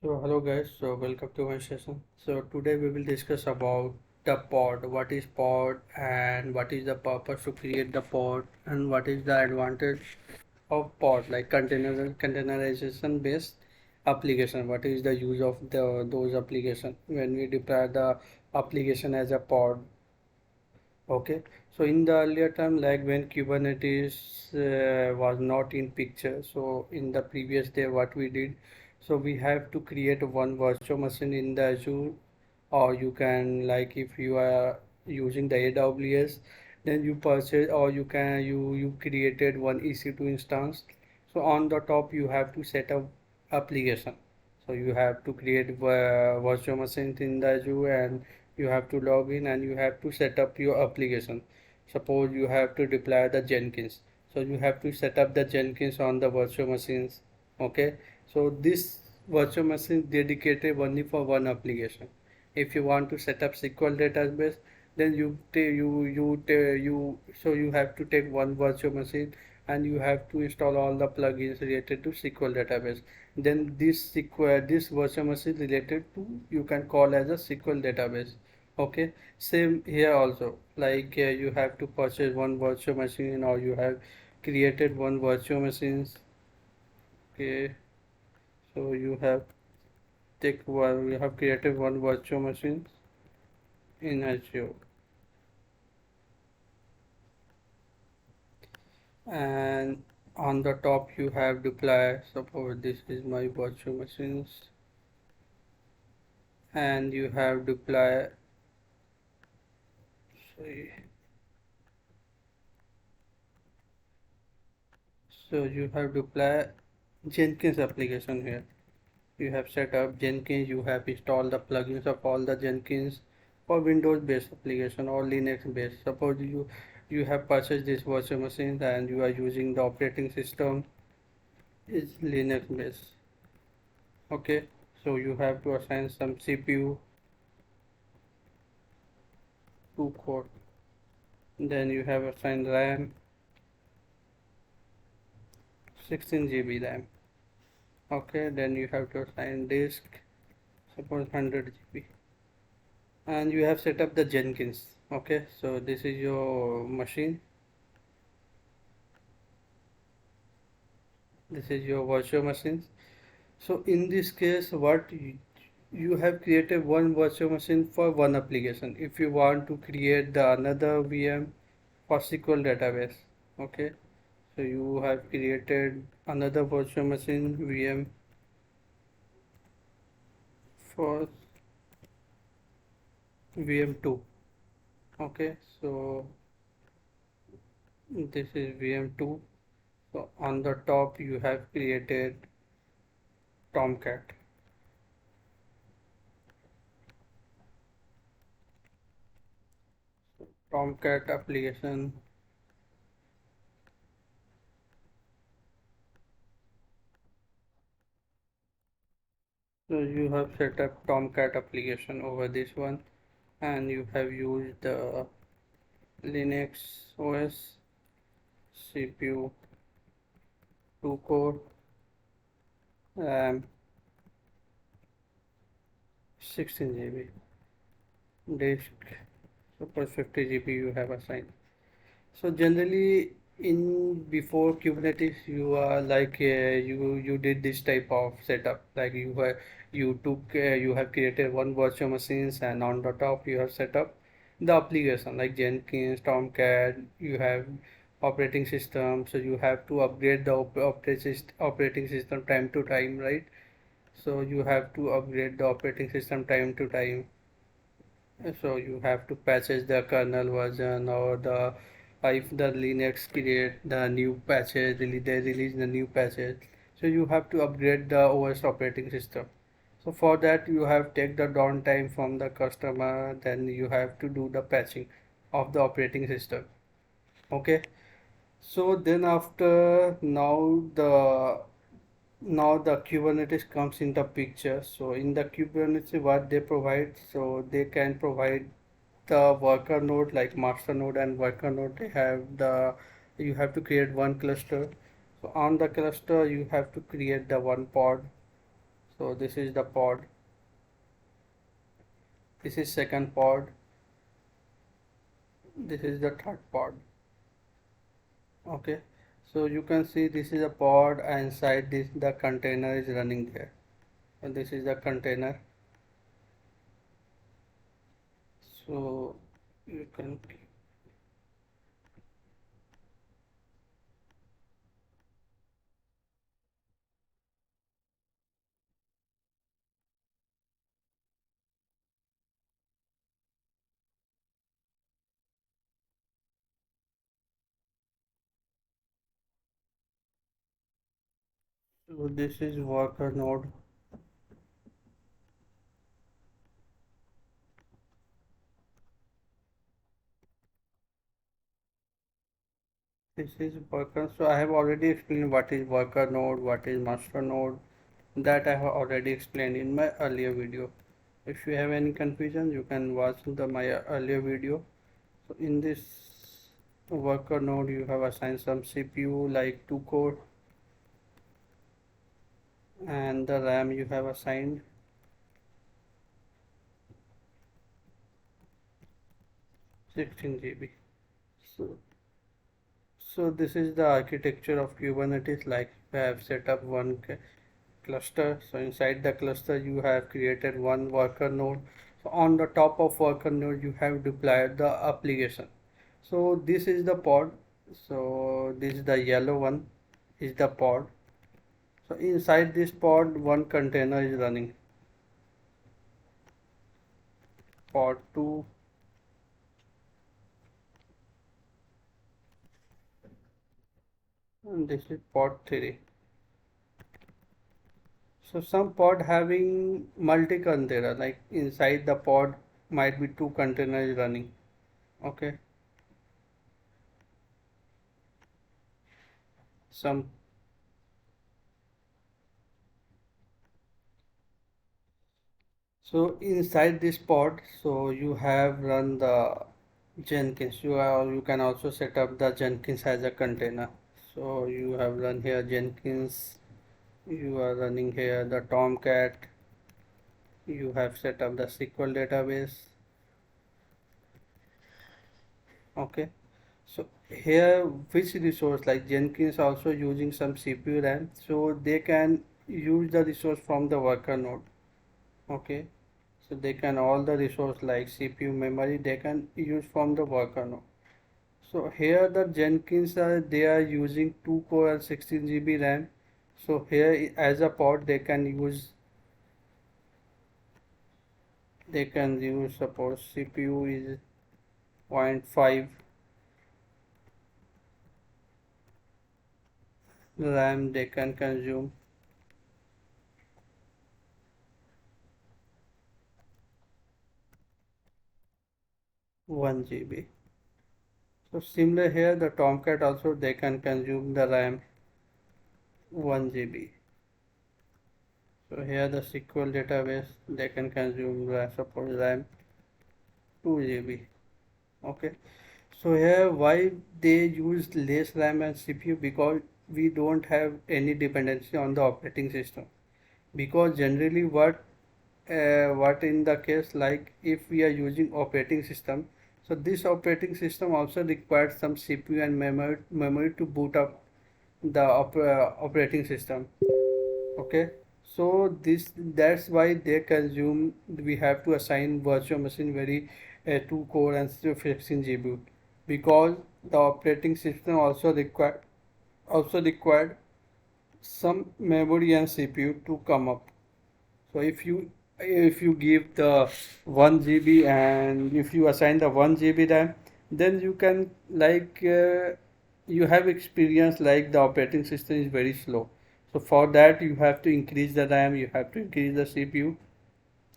So hello guys, so welcome to my session. So today we will discuss about the pod, what is pod and what is the purpose to create the pod and what is the advantage of pod like containerization based application. What is the use of those application when we deploy the application as a pod. Okay, so in the earlier time, like when Kubernetes was not in picture, so in the previous day, what we did, so we have to create one virtual machine in the Azure, or you can like if you are using the AWS, then you purchase or you created one EC2 instance. So on the top, you have to set up application. So you have to create virtual machines in the Azure and you have to log in and you have to set up your application. Suppose you have to deploy the Jenkins. So you have to set up the Jenkins on the virtual machines. Okay. So this virtual machine is dedicated only for one application. If you want to set up SQL database, then you have to take one virtual machine and you have to install all the plugins related to SQL database. Then this virtual machine related to you can call as a SQL database. Okay, same here also. Like you have to purchase one virtual machine or you have created one virtual machines. Okay, so you have created one virtual machine in Azure, and on the top you have deploy. Suppose this is my virtual machines, and you have deploy. Sorry. So you have deploy Jenkins application here. You have set up Jenkins, you have installed the plugins of all the Jenkins for Windows based application or Linux based. Suppose you have purchased this virtual machine and you are using the operating system is Linux based. Okay, so you have to assign some CPU to core. Then you have assigned RAM 16 GB RAM. Okay, then you have to assign disk, suppose 100 GB, and you have set up the Jenkins. Okay, so this is your machine. This is your virtual machine. So in this case, you have created one virtual machine for one application. If you want to create the another VM for SQL database, okay. So you have created another virtual machine VM for VM2. Okay, so this is VM2. So on the top you have created Tomcat. Tomcat application. So you have set up Tomcat application over this one and you have used the Linux OS CPU 2 core RAM 16 GB disk suppose 50 GB you have assigned. So generally in before Kubernetes you are like you did this type of setup like you have created one virtual machines and on the top you have set up the application like Jenkins, Tomcat, you have operating system, so you have to upgrade the operating system time to time, right? So you have to upgrade the operating system time to time. So you have to patches the kernel version or the if the Linux create the new patches, they release the new patches. So you have to upgrade the OS operating system. So for that you have take the downtime from the customer, then you have to do the patching of the operating system. Okay. So then after now the Kubernetes comes in the picture. So in the Kubernetes what they provide, so they can provide the worker node like master node and worker node. They have the you have to create one cluster. So on the cluster you have to create the one pod. So this is the pod. This is second pod. This is the third pod. Okay. So you can see this is a pod, and inside this the container is running there. And this is the container. So you can, so this is worker node. This is worker. So I have already explained what is worker node, what is master node. That I have already explained in my earlier video. If you have any confusion, you can watch my earlier video. So in this worker node, you have assigned some CPU like 2 core, and the RAM you have assigned 16 GB. So, so this is the architecture of Kubernetes. Like you have set up one cluster. So inside the cluster, you have created one worker node. So on the top of worker node, you have deployed the application. So this is the pod. So this is the yellow one is the pod. So inside this pod, one container is running. Pod 2, and this is pod 3. So some pod having multi container, like inside the pod might be two containers running. Okay. Some, so inside this pod, so you have run the Jenkins. You can also set up the Jenkins as a container. So you have run here Jenkins. You are running here the Tomcat. You have set up the SQL database. Okay. So here which resource, like Jenkins also using some CPU RAM, so they can use the resource from the worker node. Okay. So they can all the resource like CPU memory they can use from the worker node. So here the Jenkins they are using 2 core and 16 GB RAM. So here as a pod they can use suppose CPU is 0.5, RAM they can consume 1 GB. So similar here the Tomcat also they can consume the RAM 1 GB. So here the SQL database they can consume suppose RAM 2 GB. Okay. So here why they use less RAM and CPU, because we don't have any dependency on the operating system. Because generally what in the case like if we are using operating system, so this operating system also requires some CPU and memory to boot up the operating system. Okay. So that's why they consume, we have to assign virtual machine very 2 core and 16 GB, because the operating system also required some memory and CPU to come up. So if you give the 1 GB and if you assign the 1 GB RAM, then you can like you have experience like the operating system is very slow. So for that you have to increase the RAM, you have to increase the CPU,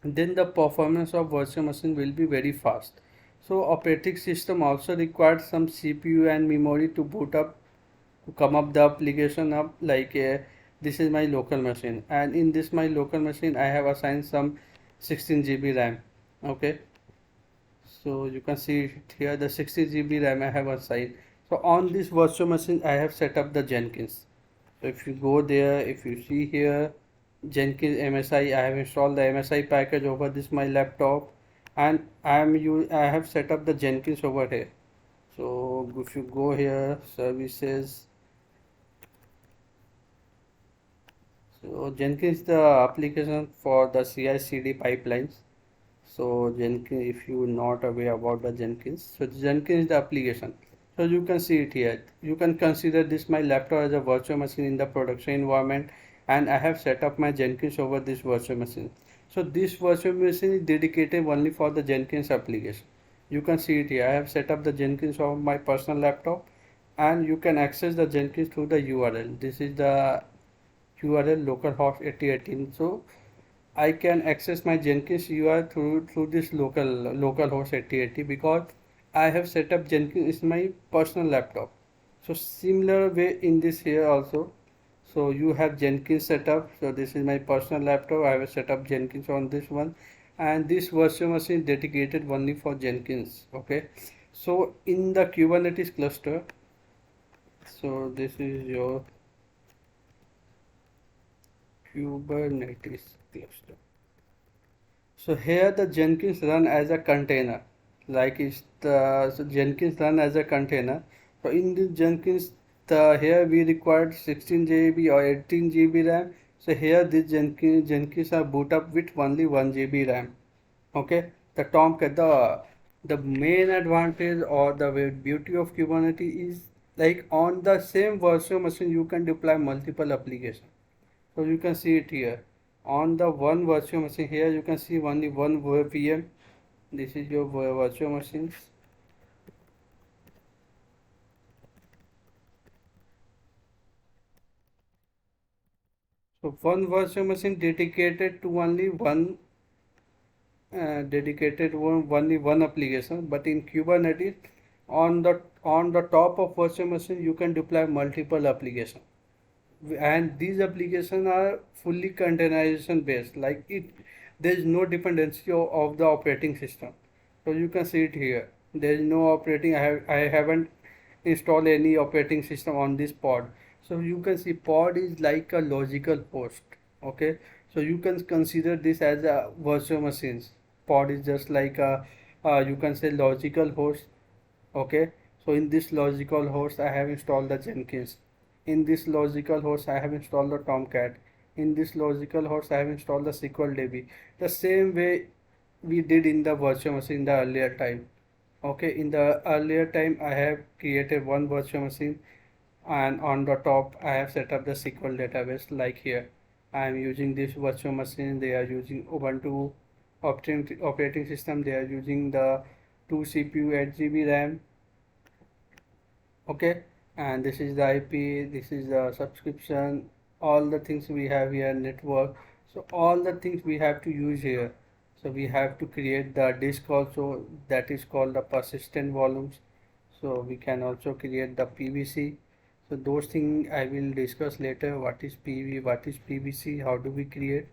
then the performance of virtual machine will be very fast. So operating system also requires some CPU and memory to boot up, to come up the application up, like this is my local machine, and in this my local machine I have assigned some 16 GB RAM. Okay. So you can see it here the 60 GB RAM I have assigned. So on this virtual machine I have set up the Jenkins. So if you go there, if you see here, Jenkins MSI. I have installed the MSI package over this my laptop, and I have set up the Jenkins over here. So if you go here, services. So Jenkins is the application for the CI/CD pipelines. So Jenkins, if you not aware about the Jenkins, so Jenkins is the application. So you can see it here. You can consider this my laptop as a virtual machine in the production environment, and I have set up my Jenkins over this virtual machine. So this virtual machine is dedicated only for the Jenkins application. You can see it here. I have set up the Jenkins on my personal laptop, and you can access the Jenkins through the URL. This is the URL localhost 8018. So I can access my Jenkins UI through this localhost 8080 because I have set up Jenkins in my personal laptop. So similar way in this here also. So you have Jenkins set up. So this is my personal laptop. I have set up Jenkins on this one, and this virtual machine is dedicated only for Jenkins. Okay. So in the Kubernetes cluster. So this is your Kubernetes cluster. So here the Jenkins run as a container, like it's the so Jenkins run as a container. So in this Jenkins, the here we required 16 GB or 18 GB RAM. So here this Jenkins are boot up with only 1 GB RAM. Okay, the main advantage or the beauty of Kubernetes is like on the same virtual machine you can deploy multiple applications. So you can see it here on the one virtual machine. Here you can see only one VM. This is your virtual machines. So one virtual machine dedicated to only one only one application. But in Kubernetes, on the top of virtual machine you can deploy multiple applications, and these applications are fully containerization based, like it there is no dependency of the operating system. So you can see it here, there is no operating. I haven't installed any operating system on this pod. So you can see pod is like a logical host. Okay, so you can consider this as a virtual machines. Pod is just like a you can say logical host. Okay, so in this logical host I have installed the Jenkins. In this logical host I have installed the Tomcat. In this logical host I have installed the SQLDB. The same way we did in the virtual machine in the earlier time. Okay, in the earlier time I have created one virtual machine, and on the top I have set up the SQL database. Like here I am using this virtual machine. They are using Ubuntu operating system. They are using the 2 CPU 8 GB RAM. Okay, and this is the IP, this is the subscription, all the things we have here, network. So all the things we have to use here. So we have to create the disk also, that is called the persistent volumes. So we can also create the PVC. So those things I will discuss later. What is PV, what is PVC, how do we create.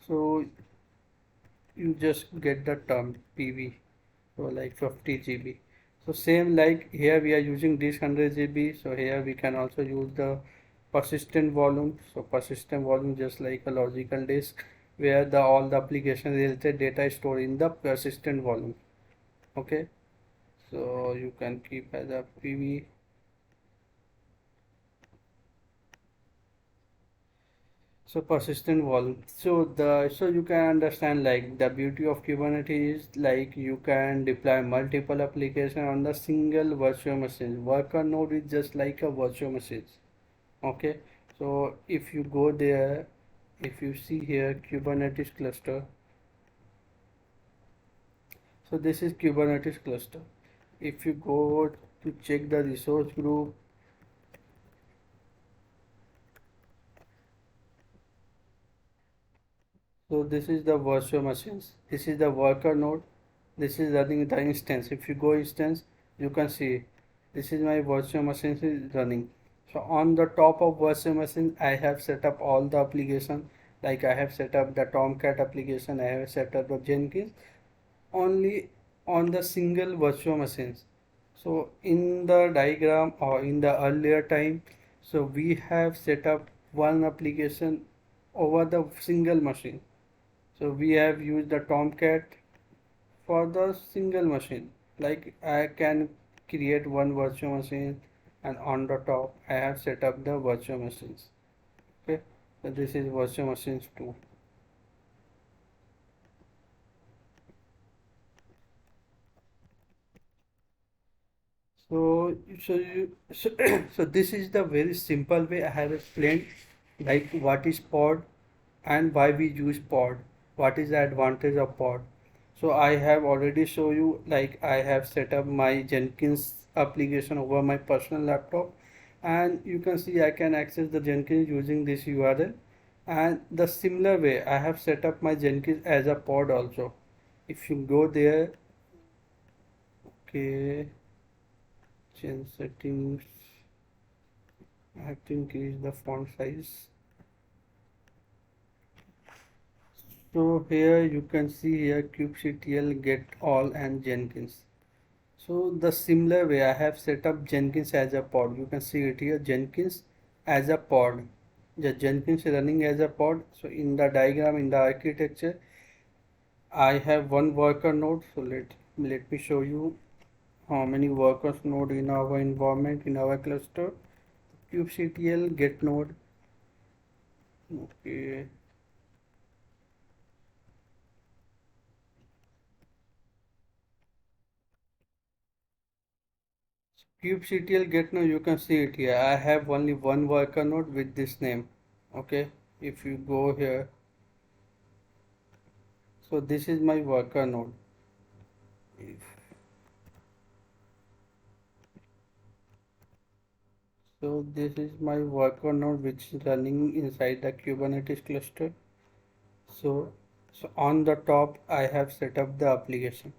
So you just get the term PV. So like 50 GB. So same like here we are using this 100 GB. So here we can also use the persistent volume. So persistent volume just like a logical disk where the all the application related data is stored in the persistent volume. Okay, so you can keep as a PV. So persistent volume. So you can understand like the beauty of Kubernetes is like you can deploy multiple applications on the single virtual machine. Worker node is just like a virtual machine. Okay. So if you go there, if you see here Kubernetes cluster. So this is Kubernetes cluster. If you go to check the resource group, so this is the virtual machines. This is the worker node. This is running the instance. If you go instance, you can see this is my virtual machine is running. So on the top of virtual machine, I have set up all the application. Like I have set up the Tomcat application. I have set up the Jenkins only on the single virtual machines. So in the diagram or in the earlier time, so we have set up one application over the single machine. So we have used the Tomcat for the single machine. Like I can create one virtual machine, and on the top I have set up the virtual machines. Okay, so this is virtual machines 2. So this is the very simple way I have explained, like what is pod and why we use pod, what is the advantage of pod. So I have already shown you, like I have set up my Jenkins application over my personal laptop, and you can see I can access the Jenkins using this URL. And the similar way I have set up my Jenkins as a pod also. If you go there, okay, change settings, I have to increase the font size. So here you can see here kubectl, get all, and Jenkins. So the similar way I have set up Jenkins as a pod. You can see it here, Jenkins as a pod. The Jenkins running as a pod. So in the diagram, in the architecture, I have one worker node. So let me show you how many workers node in our environment, in our cluster. kubectl get node. Okay. kubectl get node, you can see it here. I have only one worker node with this name. Okay. If you go here, so this is my worker node. So this is my worker node which is running inside the Kubernetes cluster. So on the top I have set up the application.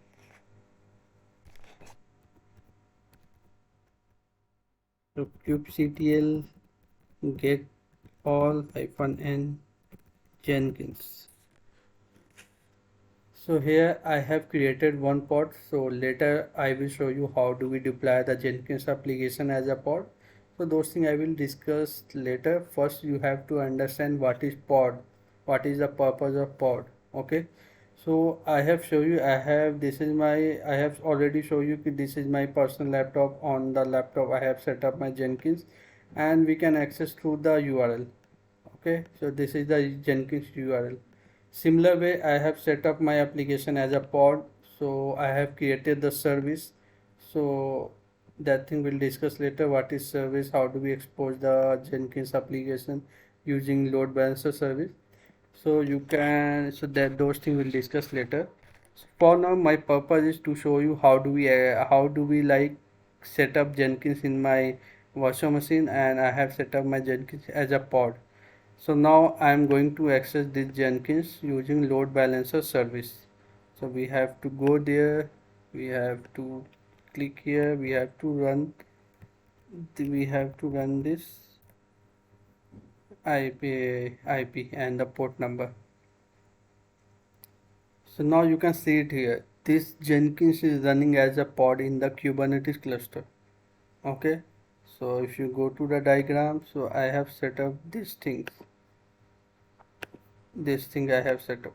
So kubectl get all -n Jenkins. So here I have created one pod. So later I will show you how do we deploy the Jenkins application as a pod. So those things I will discuss later. First you have to understand what is pod, what is the purpose of pod. Okay. So I have shown you, I have already shown you that this is my personal laptop. On the laptop I have set up my Jenkins, and we can access through the URL. Okay, so this is the Jenkins URL. Similar way I have set up my application as a pod. So I have created the service. So that thing we'll discuss later. What is service, how do we expose the Jenkins application using load balancer service. So you can, so that those things we'll discuss later. So for now my purpose is to show you how do we like set up Jenkins in my virtual machine, and I have set up my Jenkins as a pod. So now I am going to access this Jenkins using load balancer service. So we have to go there, we have to click here, we have to run this IP and the port number. So now you can see it here. This Jenkins is running as a pod in the Kubernetes cluster. Okay. So if you go to the diagram, so I have set up these things. This thing I have set up.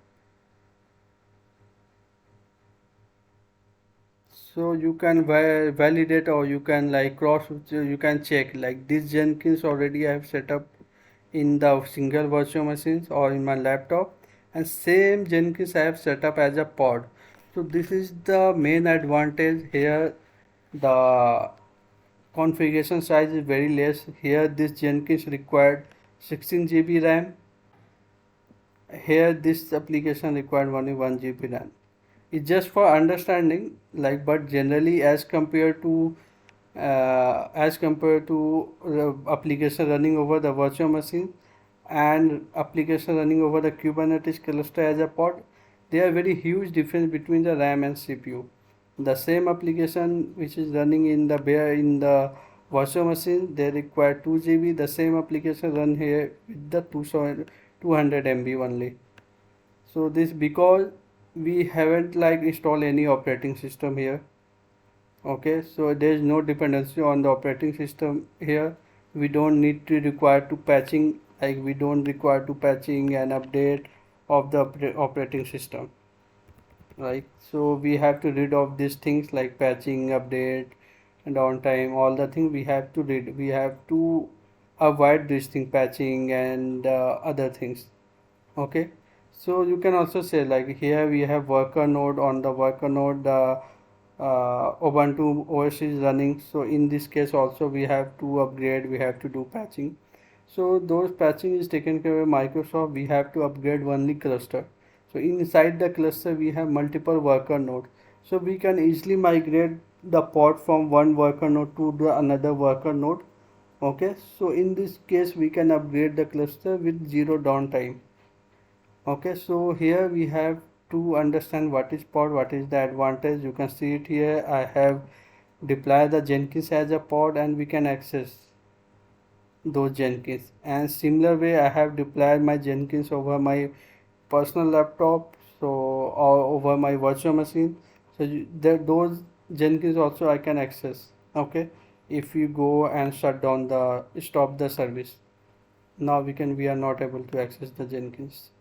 So you can validate, or you can like you can check like this Jenkins already I have set up in the single virtual machines or in my laptop, and same Jenkins I have set up as a pod. So this is the main advantage here. The configuration size is very less. Here this Jenkins required 16 GB RAM. Here this application required only 1 GB RAM. It's just for understanding, like, but generally as compared to application running over the virtual machine and application running over the Kubernetes cluster as a pod, there are very huge difference between the RAM and CPU. The same application which is running in the virtual machine, they require 2 GB. The same application run here with the 200 MB only. So this because we haven't like installed any operating system here. Okay, so there is no dependency on the operating system here. We don't need to require to patching Like we don't require to patching and update of the operating system, right? So we have to rid of these things like patching, update, and downtime. All the things we have to rid. We have to avoid this thing, patching and other things. Okay. So you can also say like here we have worker node. On the worker node the Ubuntu OS is running. So in this case also we have to upgrade. We have to do patching. So those patching is taken care of by Microsoft. We have to upgrade only cluster. So inside the cluster we have multiple worker node. So we can easily migrate the pod from one worker node to the another worker node. Okay. So in this case we can upgrade the cluster with zero downtime. Okay. So here we have to understand what is pod, what is the advantage. You can see it here. I have deployed the Jenkins as a pod and we can access those Jenkins, and similar way I have deployed my Jenkins over my personal laptop, so or over my virtual machine. So those Jenkins also I can access. Okay, if you go and shut down the stop the service, now we are not able to access the Jenkins.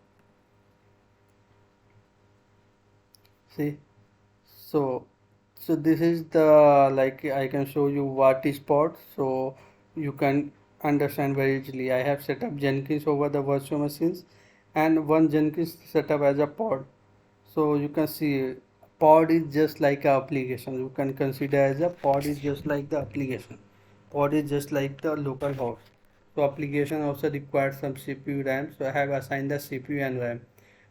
See, so this is the, like I can show you what is pod, so you can understand very easily. I have set up Jenkins over the virtual machines and one Jenkins set up as a pod. So you can see pod is just like a application. You can consider as a pod is just like the application. Pod is just like the local host. So application also requires some CPU RAM. So I have assigned the CPU and RAM,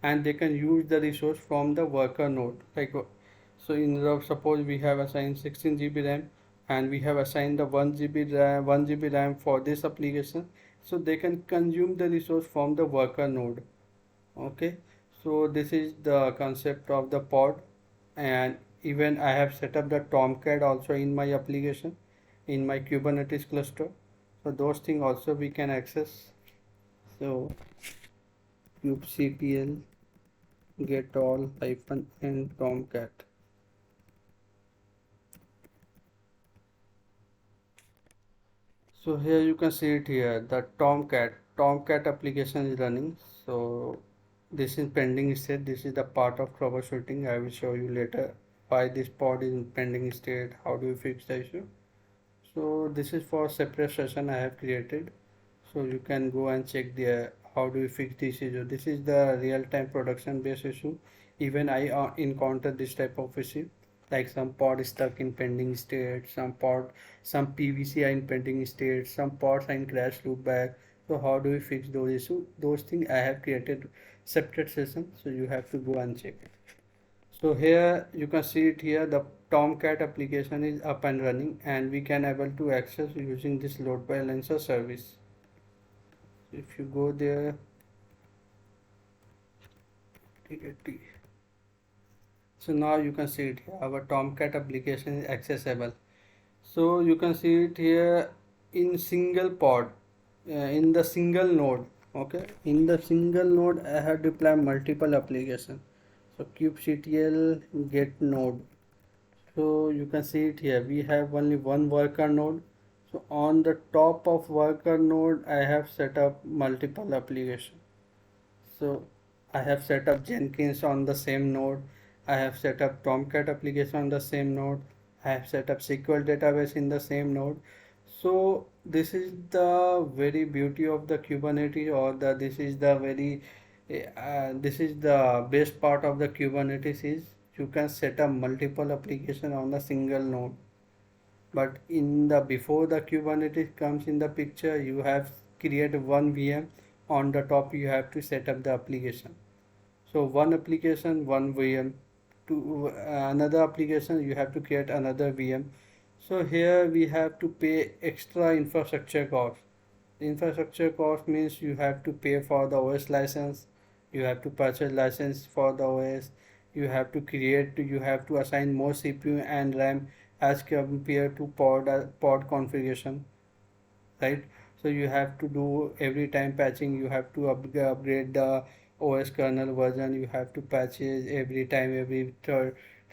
and they can use the resource from the worker node. Like so, suppose we have assigned 16 GB RAM, and we have assigned the 1 GB RAM, 1 GB RAM for this application. So they can consume the resource from the worker node. Okay, so this is the concept of the pod, and even I have set up the Tomcat also in my application in my Kubernetes cluster. So those things also we can access. So kubectl get all hyphen and Tomcat. So here you can see it here, the Tomcat application is running. So this is pending state. This is the part of troubleshooting. I will show you later why this pod is in pending state, how do you fix the issue. So this is for separate session I have created. So you can go and check the how do you fix this issue. This is the real-time production based issue. Even I encounter this type of issue, like some pod is stuck in pending state, some PVC are in pending state, some pods are in crash loopback. So how do we fix those issues? Those things I have created separate session, so you have to go and check. So here you can see it here, the Tomcat application is up and running, and we can able to access using this load balancer service. If you go there, so now you can see it here, our Tomcat application is accessible. So you can see it here in single pod, in the single node. Okay, in the single node I have deployed multiple applications. So kubectl get node. So you can see it here, we have only one worker node. So on the top of worker node I have set up multiple applications. So I have set up Jenkins on the same node. I have set up Tomcat application on the same node. I have set up SQL database in the same node. So this is the very beauty of the Kubernetes, or this is the very this is the best part of the Kubernetes is you can set up multiple application on the single node. But in the before the Kubernetes comes in the picture, you have create one VM. On the top you have to set up the application. So one application, one VM. To another application you have to create another VM. So here we have to pay extra infrastructure cost. Infrastructure cost means you have to pay for the OS license, you have to purchase license for the OS, you have to assign more CPU and RAM as compared to pod configuration, right? So you have to do every time patching, you have to upgrade the OS kernel version, you have to patch it every time, every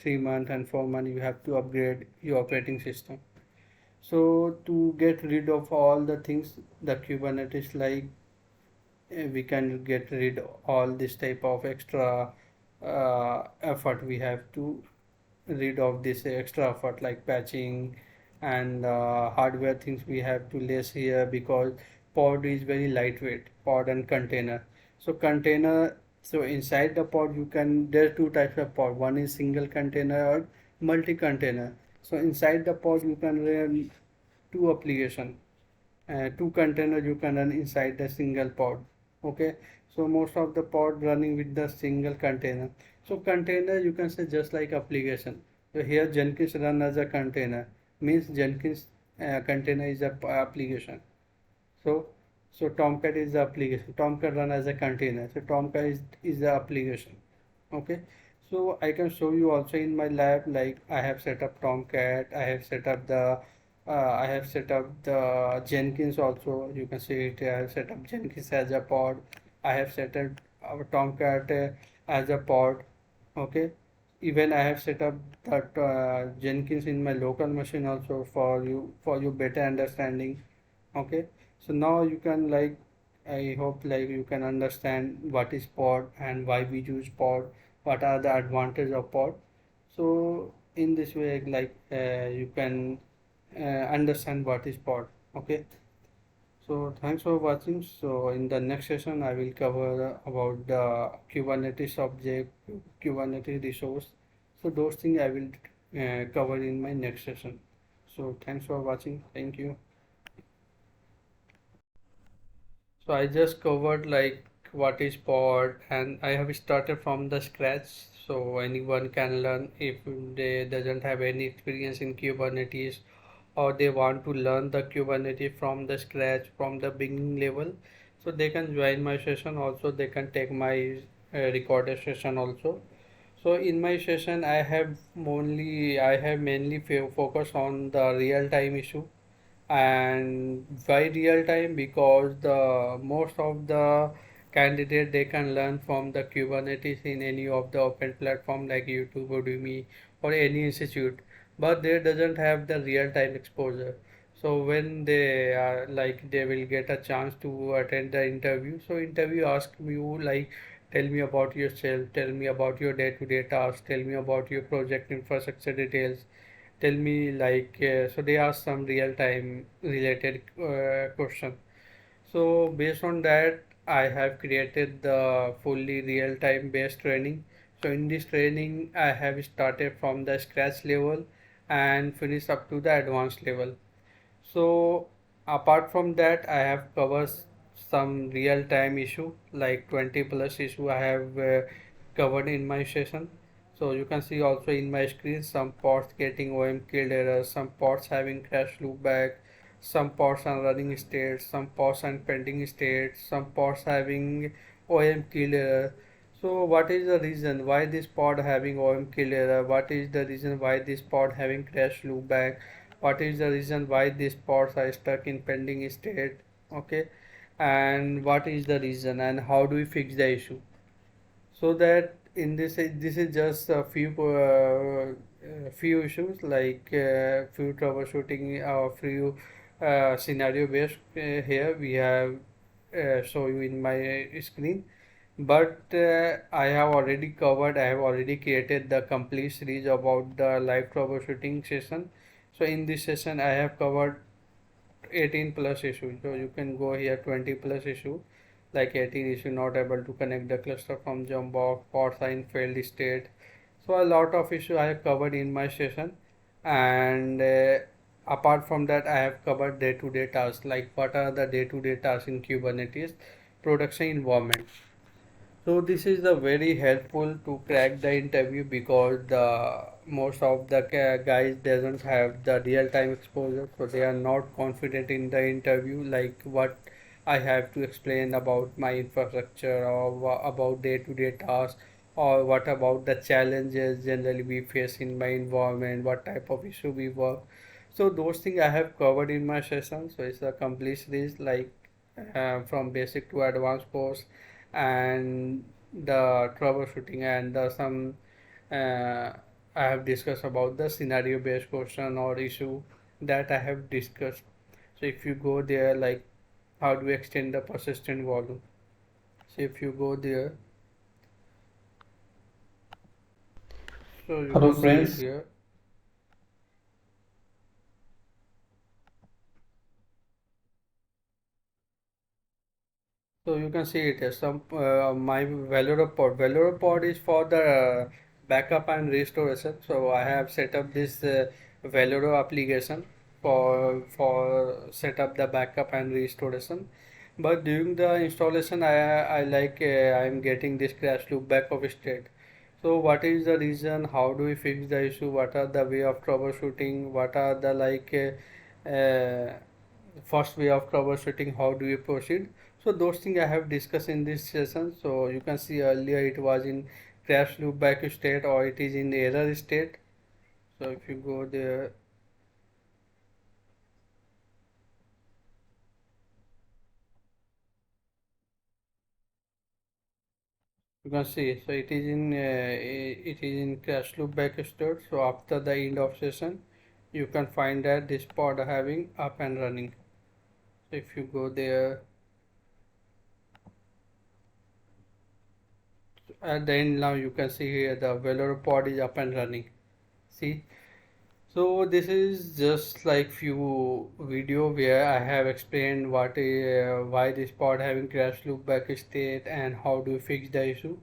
3 months and 4 months you have to upgrade your operating system. So to get rid of all the things, the Kubernetes like we can get rid all this type of extra effort. We have to rid of this extra effort like patching and hardware things we have to less here, because pod is very lightweight, pod and container. So container, so inside the pod you can, there are two types of pod. One is single container or multi container. So inside the pod you can run two application, two containers you can run inside the single pod. Okay, so most of the pod running with the single container. So container you can say just like application. So here Jenkins run as a container, means Jenkins container is a application. So Tomcat is the application. Tomcat run as a container. So Tomcat is the application. Okay. So I can show you also in my lab, like I have set up Tomcat, I have set up the Jenkins also. You can see it. I have set up Jenkins as a pod. I have set up our Tomcat as a pod. Okay. Even I have set up that Jenkins in my local machine also for you better understanding. Okay, so now you can, like, I hope like you can understand what is pod and why we use pod, what are the advantages of pod. So in this way, like you can understand what is pod. Okay, so thanks for watching. So in the next session I will cover about the Kubernetes object, Kubernetes resource. So those things I will cover in my next session. So thanks for watching. Thank you. So I just covered like what is pod, and I have started from the scratch, so anyone can learn if they doesn't have any experience in Kubernetes, or they want to learn the Kubernetes from the scratch, from the beginning level. So they can join my session. Also they can take my recorded session also. So in my session I have mainly focus on the real time issue. And why real time? Because the most of the candidate they can learn from the Kubernetes in any of the open platform like YouTube, Udemy, or any institute, but they doesn't have the real time exposure. So when they are like, they will get a chance to attend the interview. So interview ask you like, tell me about yourself, tell me about your day-to-day tasks, tell me about your project infrastructure details, tell me like, so they ask some real time related question. So based on that I have created the fully real time based training. So in this training I have started from the scratch level and finished up to the advanced level. So apart from that, I have covered some real time issue like 20 plus issue I have covered in my session. So you can see also in my screen some ports getting OM killed errors, some ports having crash loopback, some ports are running states, some ports are pending states, some ports having OM killed error. So what is the reason why this pod having OM kill error? What is the reason why this pod having crash loopback? What is the reason why these pods are stuck in pending state? Okay, and what is the reason and how do we fix the issue? So that in this is just a few issues like few troubleshooting or few scenario based. Here we have show you in my screen, but I have already covered, I have already created the complete series about the live troubleshooting session. So in this session I have covered 18 plus issue. So you can go here 20 plus issue, like 18 issue not able to connect the cluster from jump box, port sign failed state. So a lot of issue I have covered in my session. And apart from that I have covered day-to-day tasks, like what are the day-to-day tasks in Kubernetes production environment. So this is the very helpful to crack the interview, because the most of the guys doesn't have the real time exposure, so they are not confident in the interview, like what I have to explain about my infrastructure, or about day to day tasks, or what about the challenges generally we face in my environment, what type of issue we work. So those things I have covered in my session. So it's a complete series, like from basic to advanced course, and the troubleshooting, and some uh, I have discussed about the scenario based question or issue that I have discussed. So if you go there, like how do we extend the persistent volume? So if you go there, so you Hello can see it friends. here. So you can see it as some my Valero pod is for the backup and restoration. So I have set up this Valero application for set up the backup and restoration. But during the installation, I like I am getting this crash loop back of state. So what is the reason? How do we fix the issue? What are the way of troubleshooting? What are the first way of troubleshooting? How do we proceed? So those things I have discussed in this session. So you can see earlier it was in crash loop back state or it is in error state. So if you go there, you can see. So it is in crash loop back state. So after the end of session, you can find that this pod having up and running. So if you go there, at the end now you can see here the Velour pod is up and running. See. So this is just like few video where I have explained why this pod having crash loop back state and how do you fix the issue.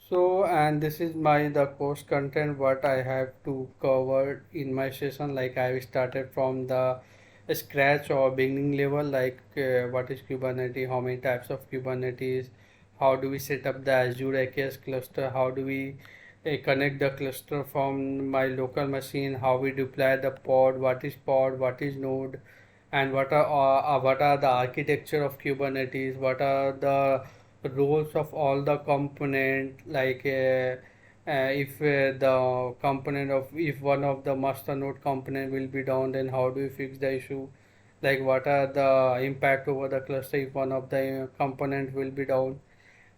So and this is my the course content what I have to cover in my session. Like I started from the scratch or beginning level, like what is Kubernetes, how many types of Kubernetes, how do we set up the Azure AKS cluster, how do we connect the cluster from my local machine, how we deploy the pod, what is node, and what are the architecture of Kubernetes, what are the roles of all the component, if the component of if one of the master node component will be down, then how do we fix the issue, like what are the impact over the cluster if one of the component will be down,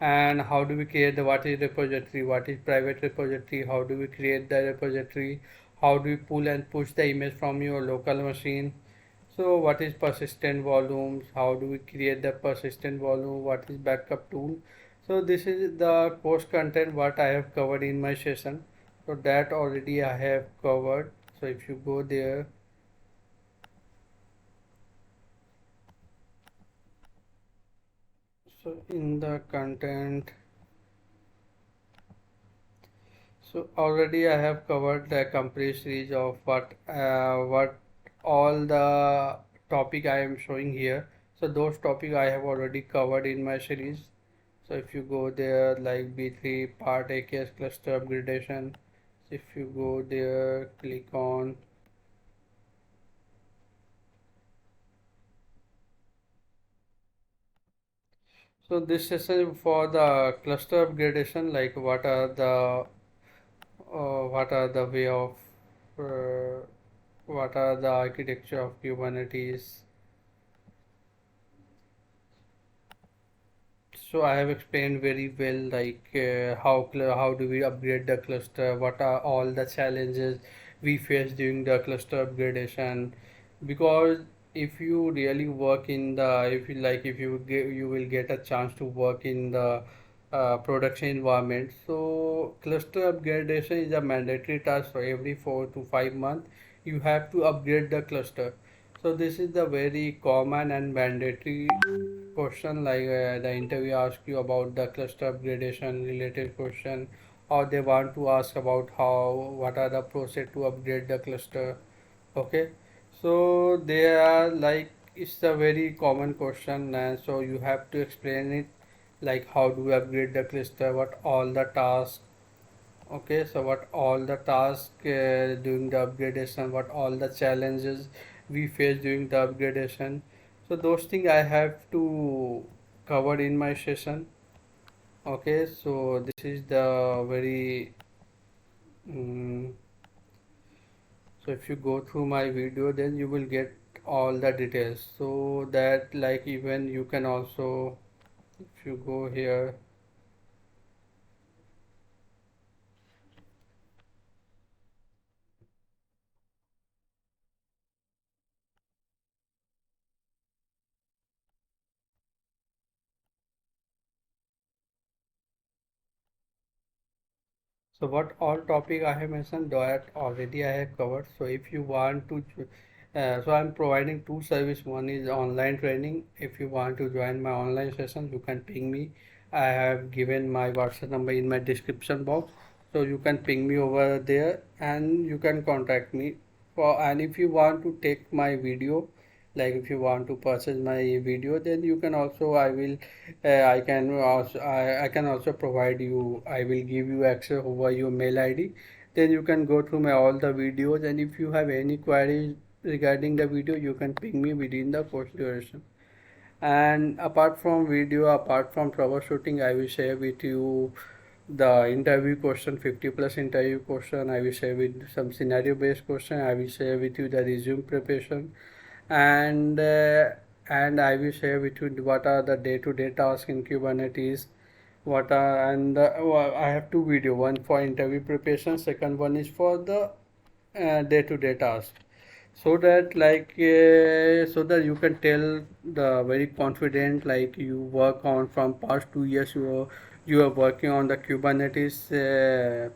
and how do we create the what is repository, what is private repository, how do we create the repository, how do we pull and push the image from your local machine. So what is persistent volumes, how do we create the persistent volume, what is backup tool. So this is the course content what I have covered in my session. So that already I have covered. So if you go there, so in the content, so already I have covered the complete series of what all the topic I am showing here. So those topic I have already covered in my series. So if you go there, like B3 part AKS cluster upgradation, if you go there, click on. So this session for the cluster upgradation, like what are the way of uh, what are the architecture of Kubernetes. So I have explained very well, like how do we upgrade the cluster, what are all the challenges we face during the cluster upgradation. Because if you really work in the, if you like, if you get, you will get a chance to work in the production environment. So cluster upgradation is a mandatory task for every 4 to 5 months. You have to upgrade the cluster. So this is the very common and mandatory question, like the interview ask you about the cluster upgradation related question, or they want to ask about what are the process to upgrade the cluster. Okay, so they are like, it's a very common question, and so you have to explain it, like how do we upgrade the cluster, what all the tasks. Okay, so what all the tasks during the upgradation, what all the challenges we face during the upgradation. So those things I have to cover in my session. Okay, so this is the very so if you go through my video, then you will get all the details. So that, like, even you can also, if you go here, So what all topic I have mentioned that already I have covered. So if you want to, so I'm providing two service. One is online training. If you want to join my online session, you can ping me. I have given my WhatsApp number in my description box. So you can ping me over there and you can contact me. For, and if you want to take my video, like if you want to purchase my video, then you can also, I can also provide you, I will give you access over your mail ID. Then you can go through my all the videos, and if you have any queries regarding the video, you can ping me within the course duration. And apart from video, apart from troubleshooting, I will share with you the interview question, 50 plus interview question. I will share with some scenario based question. I will share with you the resume preparation, and uh, and I will share with you what are the day-to-day tasks in Kubernetes. What are and I have two video. One for interview preparation. Second one is for the day-to-day task, so that so that you can tell the very confident, like you work on from past 2 years, you are working on the Kubernetes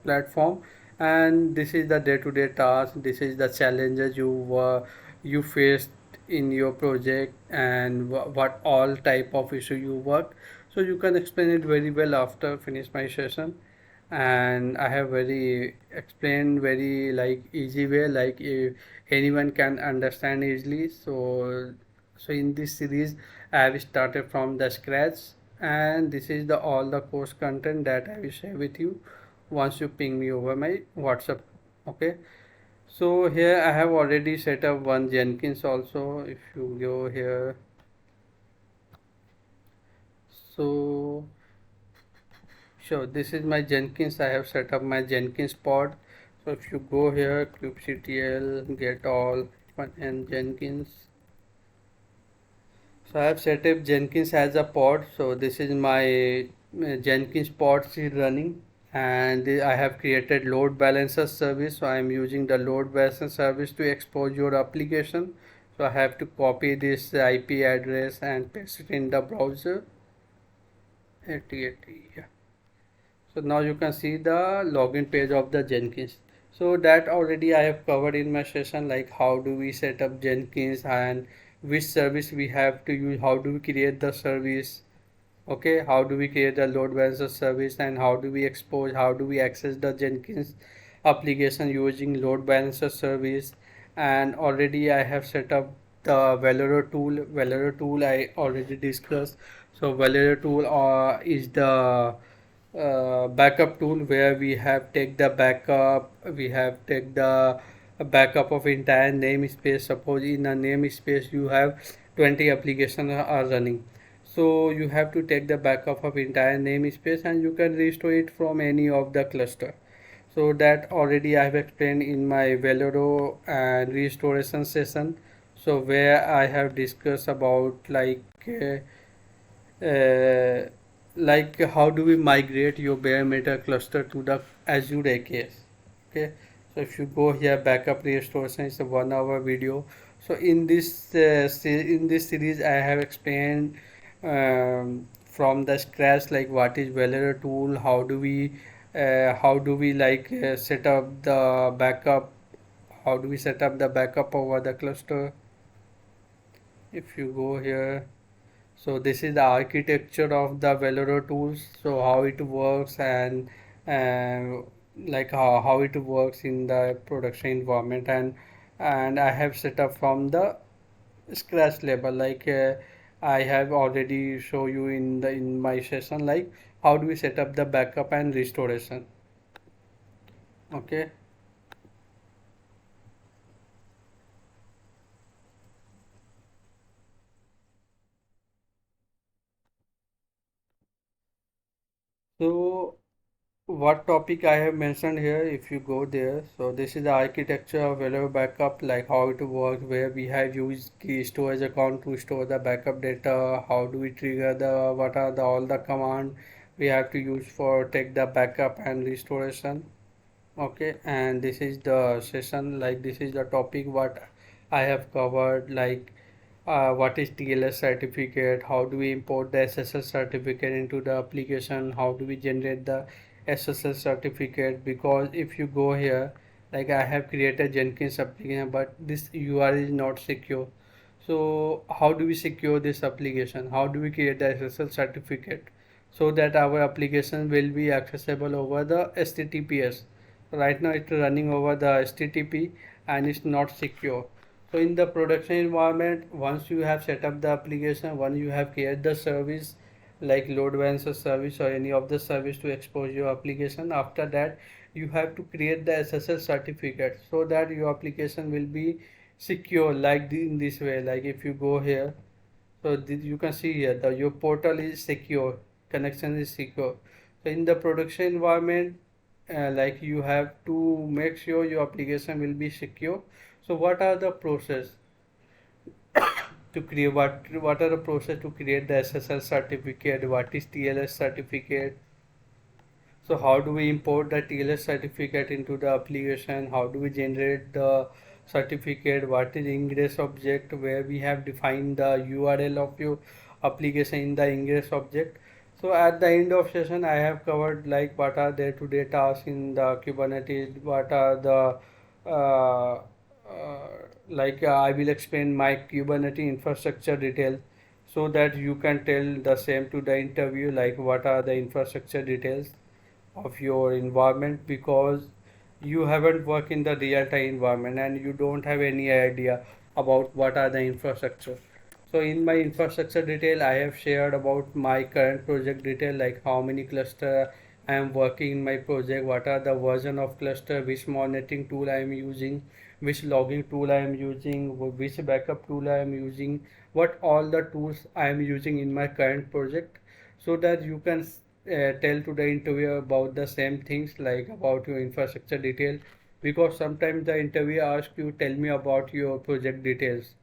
platform, and this is the day-to-day task, this is the challenges you faced in your project, and what all type of issue you work. So you can explain it very well after finish my session. And I have very explained very like easy way, like anyone can understand easily. So in this series I have started from the scratch, and this is the all the course content that I will share with you once you ping me over my WhatsApp. Okay, so here I have already set up one Jenkins also. If you go here, so sure, this is my Jenkins. I have set up my Jenkins pod. So if you go here, kubectl, get all, and Jenkins. So I have set up Jenkins as a pod. So this is my Jenkins pods is running, and I have created load balancer service. So I am using the load balancer service to expose your application. So I have to copy this IP address and paste it in the browser. 8080, yeah. So now you can see the login page of the Jenkins. So that already I have covered in my session, like how do we set up Jenkins and which service we have to use, how do we create the service, okay, how do we create the load balancer service, and how do we expose, how do we access the Jenkins application using load balancer service. And already I have set up the Valero tool I already discussed. So Valero tool is the backup tool where we have take the backup, we have take the backup of entire namespace. Suppose in a namespace you have 20 applications are running, so you have to take the backup of entire namespace, and you can restore it from any of the cluster. So that already I have explained in my Valero and restoration session, so where I have discussed about uh, like how do we migrate your bare metal cluster to the Azure AKS. Okay, so if you go here, backup restoration is a 1 hour video. So in this in this series I have explained from the scratch, like what is Valero tool, how do we set up the backup, how do we set up the backup over the cluster. If you go here, so this is the architecture of the Valero tools, so how it works, and uh, how it works in the production environment. And I have set up from the scratch level, I have already show you in my session, like how do we set up the backup and restoration. Okay, so what topic I have mentioned here, if you go there, so this is the architecture of Valero backup, like how it works, where we have used key storage account to store the backup data, how do we trigger the, what are the all the command we have to use for take the backup and restoration. Okay, and this is the session, like this is the topic what I have covered, like what is TLS certificate, how do we import the SSL certificate into the application, how do we generate the SSL certificate, because if you go here, like I have created Jenkins application, but this URL is not secure. So how do we secure this application? How do we create the SSL certificate so that our application will be accessible over the HTTPS? Right now it's running over the HTTP and it's not secure. So in the production environment, once you have set up the application, once you have created the service like load balancer service or any of the service to expose your application, after that you have to create the SSL certificate so that your application will be secure, like in this way. Like if you go here, so you can see here the your portal is secure, connection is secure. So in the production environment, like you have to make sure your application will be secure. So what are the process to create, what are the process to create the SSL certificate, what is TLS certificate? So how do we import the TLS certificate into the application? How do we generate the certificate? What is ingress object, where we have defined the URL of your application in the ingress object? So at the end of session, I have covered like what are day-to-day tasks in the Kubernetes, what are the I will explain my Kubernetes infrastructure detail so that you can tell the same to the interview, like what are the infrastructure details of your environment, because you haven't worked in the real-time environment and you don't have any idea about what are the infrastructure. So in my infrastructure detail, I have shared about my current project detail, like how many cluster I am working in my project, what are the version of cluster, which monitoring tool I am using, which logging tool I am using, which backup tool I am using, what all the tools I am using in my current project, so that you can tell to the interviewer about the same things, like about your infrastructure detail. Because sometimes the interviewer asks you, tell me about your project details,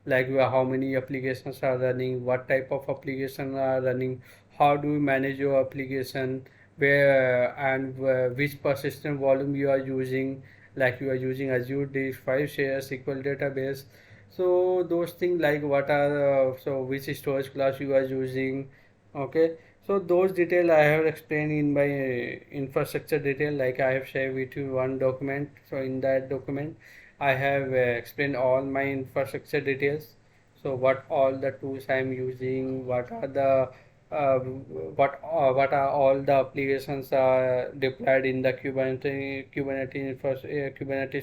like how many applications are running, what type of application are running, how do you manage your application, where and which persistent volume you are using, like you are using Azure disk, file share, SQL database. So those things, like what are so which storage class you are using. Okay, so those detail I have explained in my infrastructure detail, like I have shared with you one document. So in that document I have explained all my infrastructure details. So what all the tools I am using, what are the what are all the applications are deployed in the Kubernetes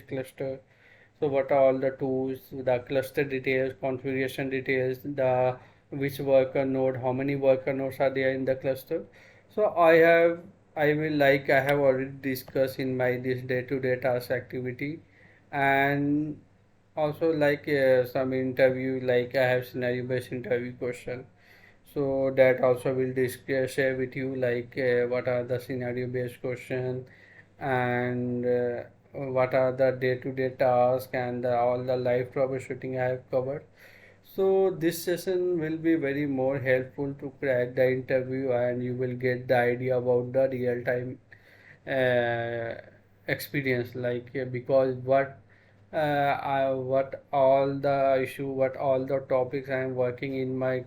cluster. So what are all the tools, the cluster details, configuration details, the which worker node, how many worker nodes are there in the cluster. So I have already discussed in my this day-to-day task activity. And also like some interview, like I have scenario based interview question, so that also will discuss share with you, like what are the scenario based question, and what are the day-to-day tasks, and all the live troubleshooting I have covered. So this session will be very more helpful to crack the interview, and you will get the idea about the real-time uh, experience, like because what all the issue, what all the topics I am working in my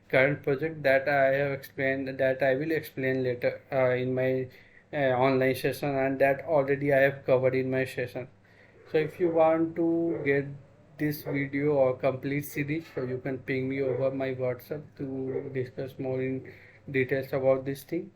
current project, that I have explained, that I will explain later in my online session, and that already I have covered in my session. So if you want to get this video or complete series, so you can ping me over my WhatsApp to discuss more in details about this thing.